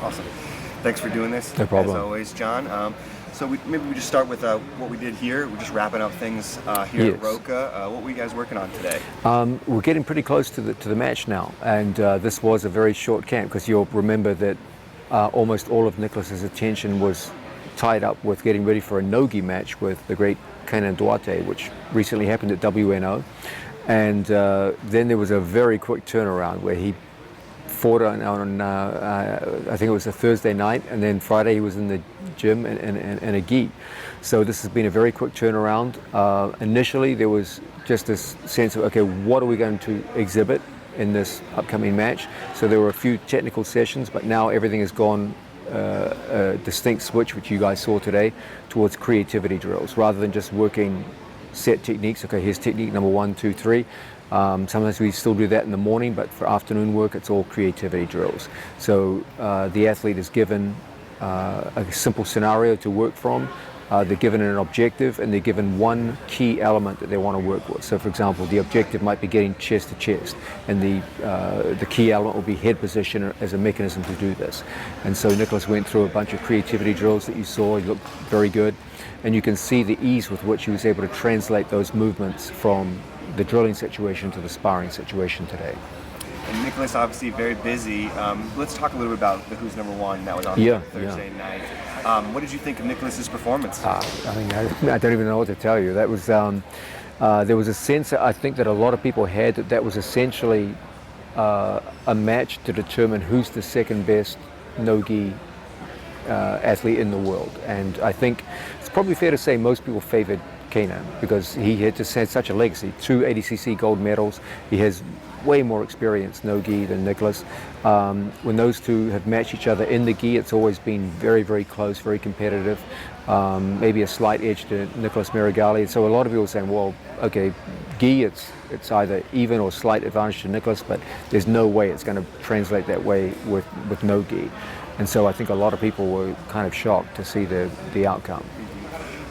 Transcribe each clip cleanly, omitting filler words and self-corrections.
Awesome. Thanks for doing this. No problem. As always, John. So maybe we just start with what we did here. We're just wrapping up things here at Roca. What were you guys working on today? We're getting pretty close to the match now, and this was a very short camp because you'll remember that almost all of Nicholas's attention was tied up with getting ready for a no-gi match with the great Kainan, which recently happened at WNO. And then there was a very quick turnaround where he fought on I think it was a Thursday night, and then Friday he was in the gym in a gi. So this has been a very quick turnaround. Initially there was just this sense of, okay, what are we going to exhibit in this upcoming match? So there were a few technical sessions, but now everything has gone a distinct switch, which you guys saw today, towards creativity drills rather than just working set techniques. Okay, here's technique number 1, 2, 3. Sometimes we still do that in the morning, but for afternoon work it's all creativity drills. So the athlete is given a simple scenario to work from. They're given an objective, and they're given one key element that they want to work with. So for example, the objective might be getting chest to chest, and the key element will be head position as a mechanism to do this. And so Nicholas went through a bunch of creativity drills that you saw. He looked very good, and you can see the ease with which he was able to translate those movements from the drilling situation to the sparring situation today. And Nicholas, obviously very busy. Let's talk a little bit about the Who's Number One that was on Thursday night. What did you think of Nicholas's performance? I don't even know what to tell you. That was there was a sense, I think, that a lot of people had that was essentially a match to determine who's the second best no-gi athlete in the world. And I think it's probably fair to say most people favored Kainan because he had just had such a legacy. 2 ADCC gold medals. He has way more experience no-gi than Nicholas. When those two have matched each other in the gi, it's always been very, very close, very competitive. Maybe a slight edge to Nicholas Marigali. So a lot of people are saying, well, okay, gi, it's either even or slight advantage to Nicholas, but there's no way it's going to translate that way with no gi. And so I think a lot of people were kind of shocked to see the outcome.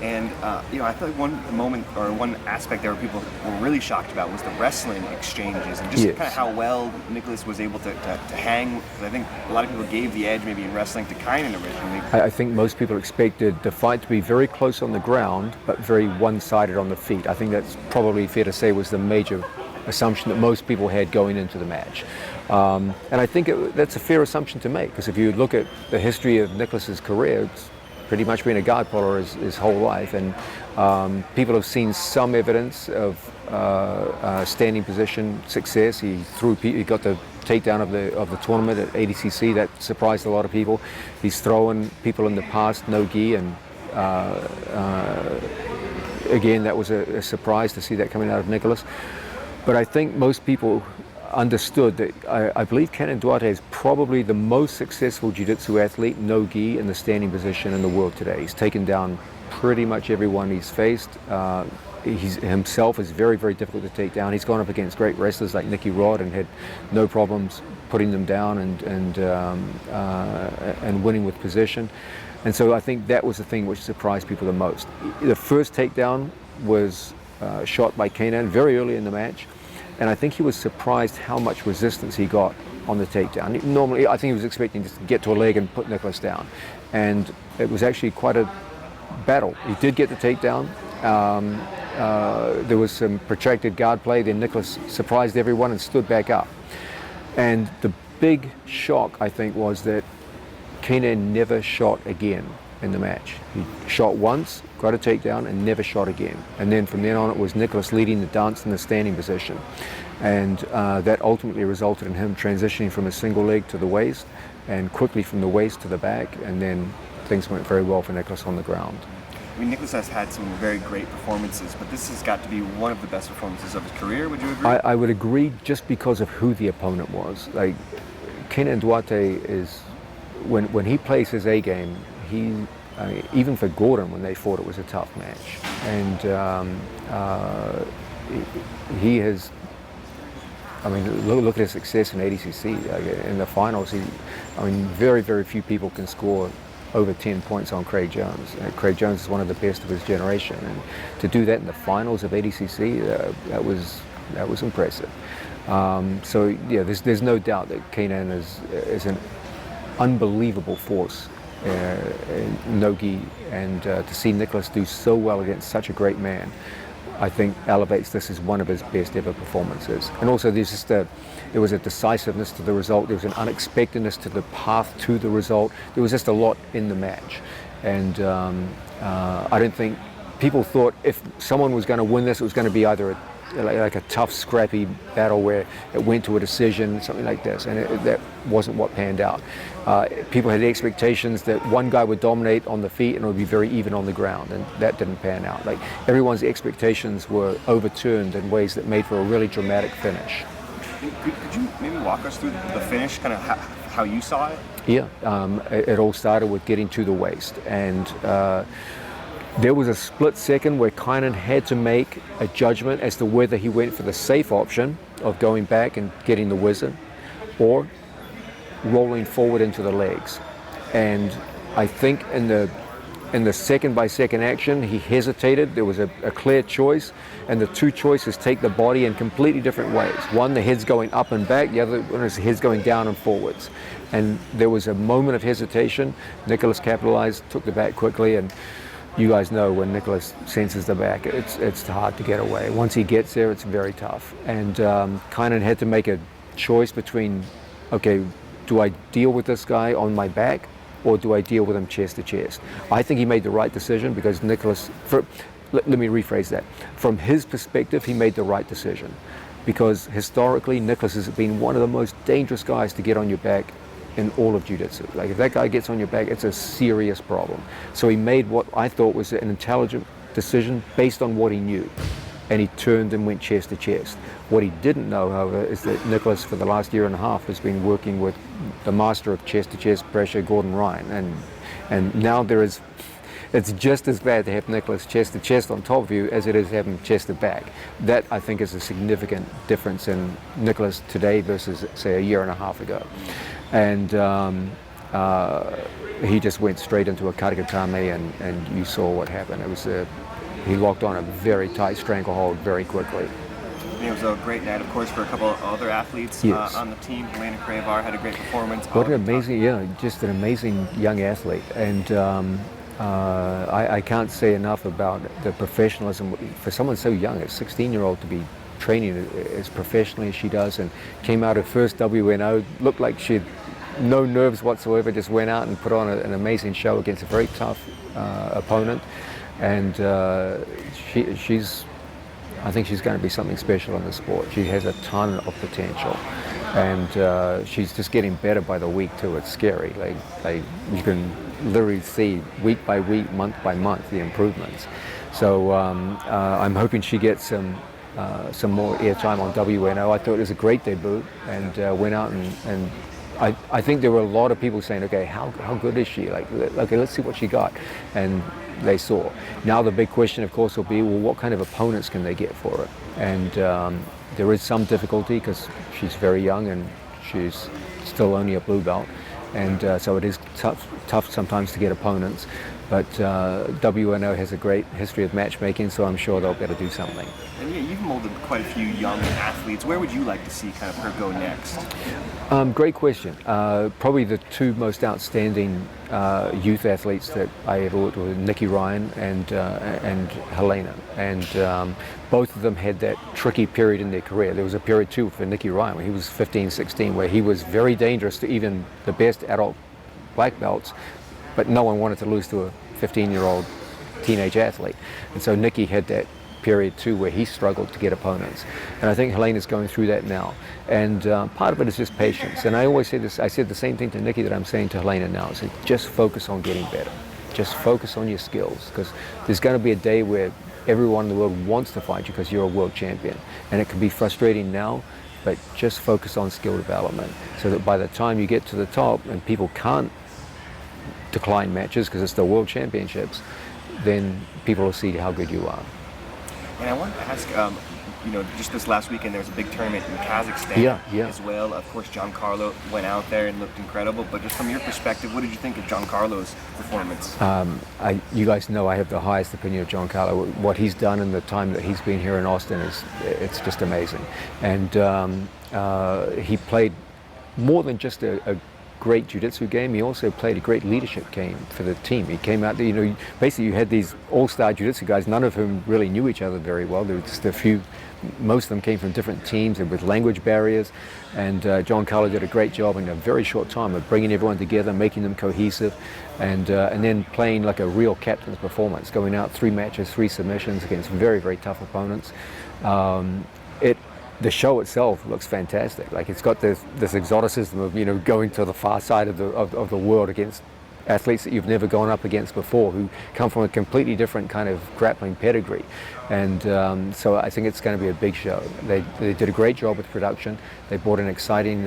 And I feel like one aspect that people were really shocked about was the wrestling exchanges and just kind of how well Nicholas was able to hang. I think a lot of people gave the edge maybe in wrestling to Kainan originally. I think most people expected the fight to be very close on the ground, but very one-sided on the feet. I think that's probably fair to say was the major assumption that most people had going into the match. And I think that's a fair assumption to make, because if you look at the history of Nicholas's career, it's pretty much been a guard puller his whole life, and people have seen some evidence of standing position success. He got the takedown of the tournament at ADCC. That surprised a lot of people. He's thrown people in the past no-gi, and again, that was a surprise to see that coming out of Nicholas. But I think most people understood that I believe Kainan Duarte is probably the most successful jiu-jitsu athlete no-gi in the standing position in the world today. He's taken down pretty much everyone he's faced. He's himself is very, very difficult to take down. He's gone up against great wrestlers like Nicky Rod and had no problems putting them down and winning with position. And so I think that was the thing which surprised people the most. The first takedown was shot by Kainan very early in the match. And I think he was surprised how much resistance he got on the takedown. Normally, I think he was expecting to get to a leg and put Nicholas down. And it was actually quite a battle. He did get the takedown. There was some protracted guard play. Then Nicholas surprised everyone and stood back up. And the big shock, I think, was that Kainan never shot again in the match. He shot once, got a takedown, and never shot again. And then from then on, it was Nicholas leading the dance in the standing position. And that ultimately resulted in him transitioning from a single leg to the waist, and quickly from the waist to the back, and then things went very well for Nicholas on the ground. I mean, Nicholas has had some very great performances, but this has got to be one of the best performances of his career. Would you agree? I would agree, just because of who the opponent was. Like, Kainan Duarte is, when he plays his A game, even for Gordon, when they fought, it was a tough match. And he has, look at his success in ADCC. In the finals, very, very few people can score over 10 points on Craig Jones. Craig Jones is one of the best of his generation. And to do that in the finals of ADCC, that was impressive. So yeah, there's no doubt that Kainan is unbelievable force in Nogi, and to see Nicholas do so well against such a great man, I think elevates this as one of his best ever performances. And also there was a decisiveness to the result, there was an unexpectedness to the path to the result, there was just a lot in the match. And I don't think people thought if someone was going to win this, it was going to be either like a tough, scrappy battle where it went to a decision, something like this, and that wasn't what panned out. People had expectations that one guy would dominate on the feet and it would be very even on the ground, and that didn't pan out. Like, everyone's expectations were overturned in ways that made for a really dramatic finish. Could you maybe walk us through the finish, kind of how you saw it? Yeah, it all started with getting to the waist, and there was a split second where Kainan had to make a judgment as to whether he went for the safe option of going back and getting the wizard, or rolling forward into the legs. And I think in the second by second action, he hesitated. There was a clear choice, and the two choices take the body in completely different ways. One, the head's going up and back, the other one is the head's going down and forwards. And there was a moment of hesitation. Nicholas capitalized, took the back quickly, and you guys know when Nicholas senses the back, it's hard to get away. Once he gets there, it's very tough. And Kainan had to make a choice between, okay, do I deal with this guy on my back, or do I deal with him chest to chest? I think he made the right decision, because Nicholas, let me rephrase that. From his perspective, he made the right decision, because historically, Nicholas has been one of the most dangerous guys to get on your back in all of jiu-jitsu. Like, if that guy gets on your back, it's a serious problem. So he made what I thought was an intelligent decision based on what he knew, and he turned and went chest to chest. What he didn't know, however, is that Nicholas for the last year and a half has been working with the master of chest to chest pressure, Gordon Ryan, and now it's just as bad to have Nicholas chest to chest on top of you as it is to have him chest to back. That, I think, is a significant difference in Nicholas today versus, say, a year and a half ago. And he just went straight into a karagatame, and you saw what happened. It was he locked on a very tight stranglehold very quickly. It was a great night, of course, for a couple of other athletes on the team. Helena had a great performance. What an amazing, just an amazing young athlete. And I can't say enough about the professionalism for someone so young, a 16-year-old, to be training as professionally as she does, and came out her first WNO, looked like she had no nerves whatsoever, just went out and put on an amazing show against a very tough opponent. And I think she's going to be something special in the sport. She has a ton of potential, and she's just getting better by the week too. It's scary. Like you can literally see week by week, month by month, the improvements. So I'm hoping she gets some more airtime on WNO. I thought it was a great debut, and went out and I think there were a lot of people saying, okay, how good is she? Like, okay, let's see what she got. And they saw. Now the big question, of course, will be, well, what kind of opponents can they get for her? And there is some difficulty because she's very young and she's still only a blue belt. And so it is tough sometimes to get opponents. But WNO has a great history of matchmaking, so I'm sure they'll be able to do something. And you've molded quite a few young athletes. Where would you like to see kind of her go next? Great question. Probably the two most outstanding youth athletes that I ever worked with were Nicky Ryan and Helena. And both of them had that tricky period in their career. There was a period too for Nicky Ryan when he was 15, 16, where he was very dangerous to even the best adult black belts, but no one wanted to lose to a 15-year-old teenage athlete. And so Nicky had that period too where he struggled to get opponents. And I think Helena's going through that now. And part of it is just patience. And I always say this, I said the same thing to Nicky that I'm saying to Helena now, is just focus on getting better. Just focus on your skills, because there's going to be a day where everyone in the world wants to fight you because you're a world champion. And it can be frustrating now, but just focus on skill development so that by the time you get to the top and people can't decline matches because it's the world championships, then people will see how good you are. And I want to ask, just this last weekend there was a big tournament in Kazakhstan as well. Of course, Giancarlo went out there and looked incredible, but just from your perspective, what did you think of Giancarlo's performance? You guys know I have the highest opinion of Giancarlo. What he's done in the time that he's been here in Austin it's just amazing. And he played more than just a great jiu-jitsu game, he also played a great leadership game for the team. He came out there, basically you had these all-star jiu-jitsu guys, none of whom really knew each other very well. There were just a few, most of them came from different teams and with language barriers, and John Carlo did a great job in a very short time of bringing everyone together, making them cohesive, and then playing like a real captain's performance, going out 3 matches, 3 submissions against very, very tough opponents. The show itself looks fantastic. Like, it's got this exoticism of going to the far side of the world against athletes that you've never gone up against before, who come from a completely different kind of grappling pedigree, and so I think it's going to be a big show. They did a great job with production. They brought an exciting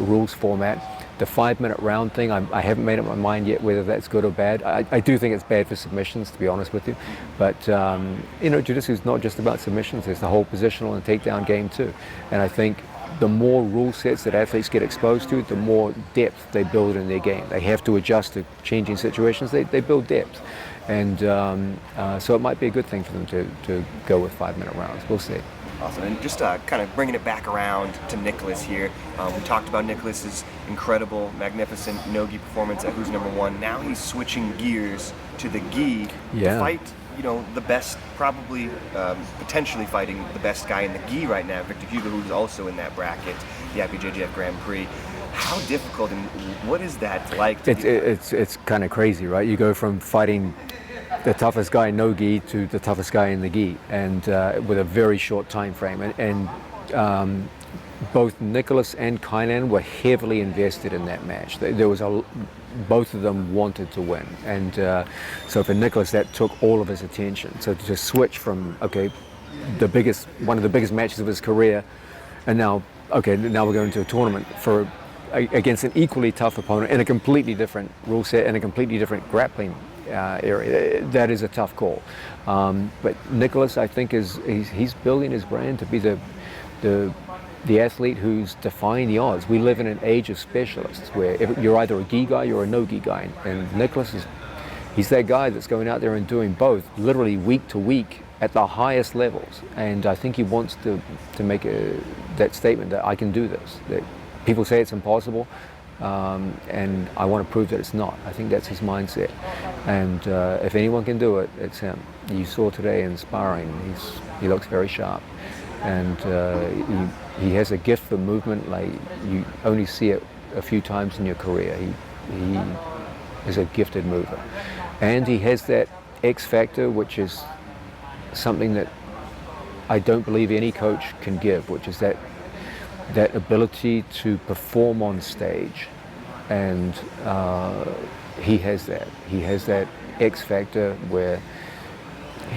rules format. The 5-minute round thing, I haven't made up my mind yet whether that's good or bad. I do think it's bad for submissions, to be honest with you. But jiu-jitsu is not just about submissions. There's the whole positional and takedown game too. And I think the more rule sets that athletes get exposed to, the more depth they build in their game. They have to adjust to changing situations. They build depth. And so it might be a good thing for them to go with 5-minute rounds. We'll see. Awesome. And just kind of bringing it back around to Nicholas here. We talked about Nicholas's incredible, magnificent no-gi performance at Who's Number One. Now he's switching gears to the gi to fight, the best, probably potentially fighting the best guy in the gi right now, Victor Hugo, who's also in that bracket, the IBJJF Grand Prix. How difficult and what is that like? It's kind of crazy, right? You go from fighting the toughest guy in no gi to the toughest guy in the gi, and with a very short time frame. And both Nicholas and Kainan were heavily invested in that match. There was both of them wanted to win, and so for Nicholas that took all of his attention. So to switch from one of the biggest matches of his career, and now we're going to a tournament against an equally tough opponent in a completely different rule set and a completely different grappling area. That is a tough call. But Nicholas, I think, he's building his brand to be the athlete who's defying the odds. We live in an age of specialists where you're either a gi guy or a no gi guy, and Nicholas he's that guy that's going out there and doing both, literally week to week at the highest levels. And I think he wants to make that statement that I can do this. That people say it's impossible. And I want to prove that it's not. I think that's his mindset. And if anyone can do it, it's him. You saw today in sparring, he looks very sharp. And he has a gift for movement like you only see it a few times in your career. He is a gifted mover. And he has that X factor, which is something that I don't believe any coach can give, which is that ability to perform on stage, and he has that. He has that X factor where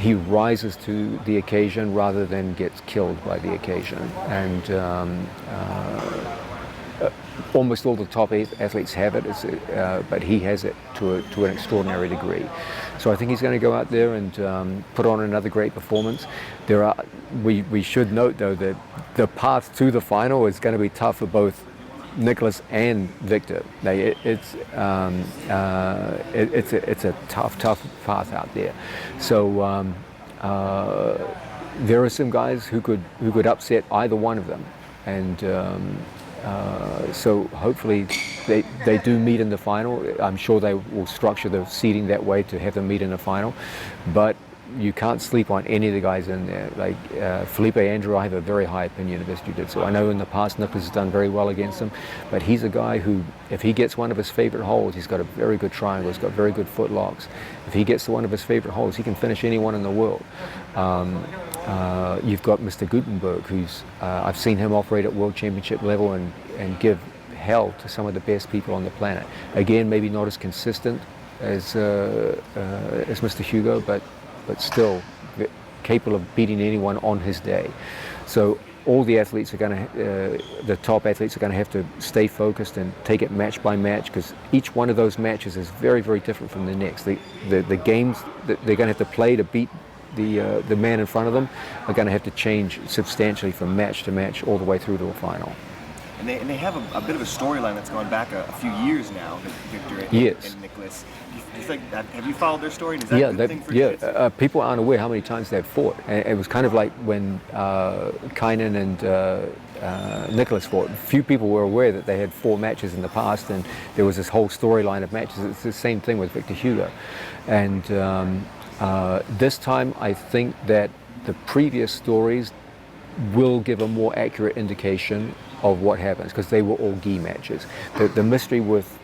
he rises to the occasion rather than gets killed by the occasion. And almost all the top athletes have it, but he has it to an extraordinary degree. So I think he's going to go out there and put on another great performance. We should note though that the path to the final is going to be tough for both Nicholas and Victor. It's a tough path out there. So there are some guys who could upset either one of them, and so hopefully they do meet in the final. I'm sure they will structure the seeding that way to have them meet in the final, but you can't sleep on any of the guys in there. Like Felipe Andrew, I have a very high opinion of his jiu-jitsu. I know in the past Nicholas has done very well against him, but he's a guy who, if he gets one of his favorite holds, he's got a very good triangle, he's got very good foot locks. If he gets to one of his favorite holds, he can finish anyone in the world. You've got Mr. Gutenberg, who's I've seen him operate at world championship level and give hell to some of the best people on the planet. Again, maybe not as consistent as Mr. Hugo, but still capable of beating anyone on his day. So all the athletes are going to, the top athletes are going to have to stay focused and take it match by match, because each one of those matches is very, very different from the next. The games that they're going to have to play to beat the man in front of them are going to have to change substantially from match to match all the way through to a final. And they have a bit of a storyline that's gone back a few years now, Victor and Nicholas. Have you followed their story? Is that a good thing for you? People aren't aware how many times they've fought. And it was kind of like when Kainan and Nicholas fought. Few people were aware that they had 4 matches in the past, and there was this whole storyline of matches. It's the same thing with Victor Hugo. And this time I think that the previous stories will give a more accurate indication of what happens, because they were all gi matches. The mystery with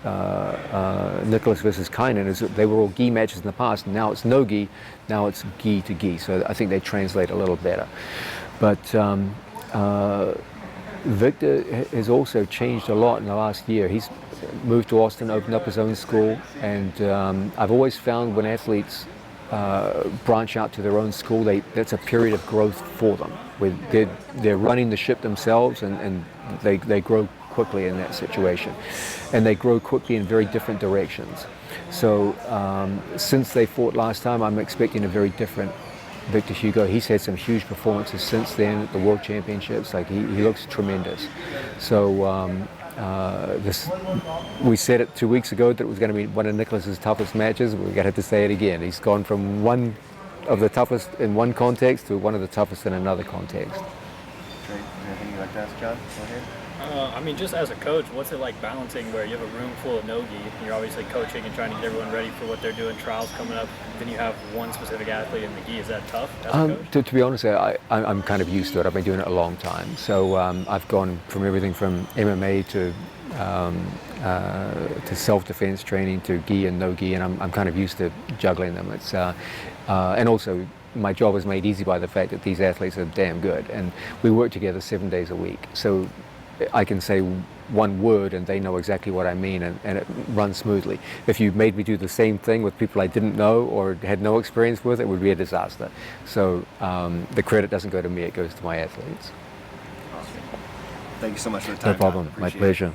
Nicholas versus Kainan is that they were all gi matches in the past, and now it's no gi, now it's gi to gi. So I think they translate a little better. But Victor has also changed a lot in the last year. He's moved to Austin, opened up his own school, and I've always found when athletes branch out to their own school, that's a period of growth for them. They're running the ship themselves, and they grow quickly in that situation, and they grow quickly in very different directions. So since they fought last time, I'm expecting a very different Victor Hugo. He's had some huge performances since then at the World Championships. Like he looks tremendous. So we said it 2 weeks ago that it was going to be one of Nicholas's toughest matches. We're going to have to say it again. He's gone from one of the toughest in one context to one of the toughest in another context. Great. Anything you'd like to ask John? Go ahead. I mean, just as a coach, what's it like balancing where you have a room full of no-gi, you're obviously coaching and trying to get everyone ready for what they're doing, trials coming up, then you have one specific athlete in the gi. Is that tough as a coach? To be honest, I'm kind of used to it. I've been doing it a long time. So I've gone from everything from MMA to self-defense training to gi and no-gi, and I'm kind of used to juggling them. It's and also my job is made easy by the fact that these athletes are damn good, and we work together 7 days a week. So I can say one word and they know exactly what I mean, and it runs smoothly. If you made me do the same thing with people I didn't know or had no experience with, it would be a disaster. So the credit doesn't go to me, it goes to my athletes. Awesome. Thank you so much for the time. No problem, my pleasure.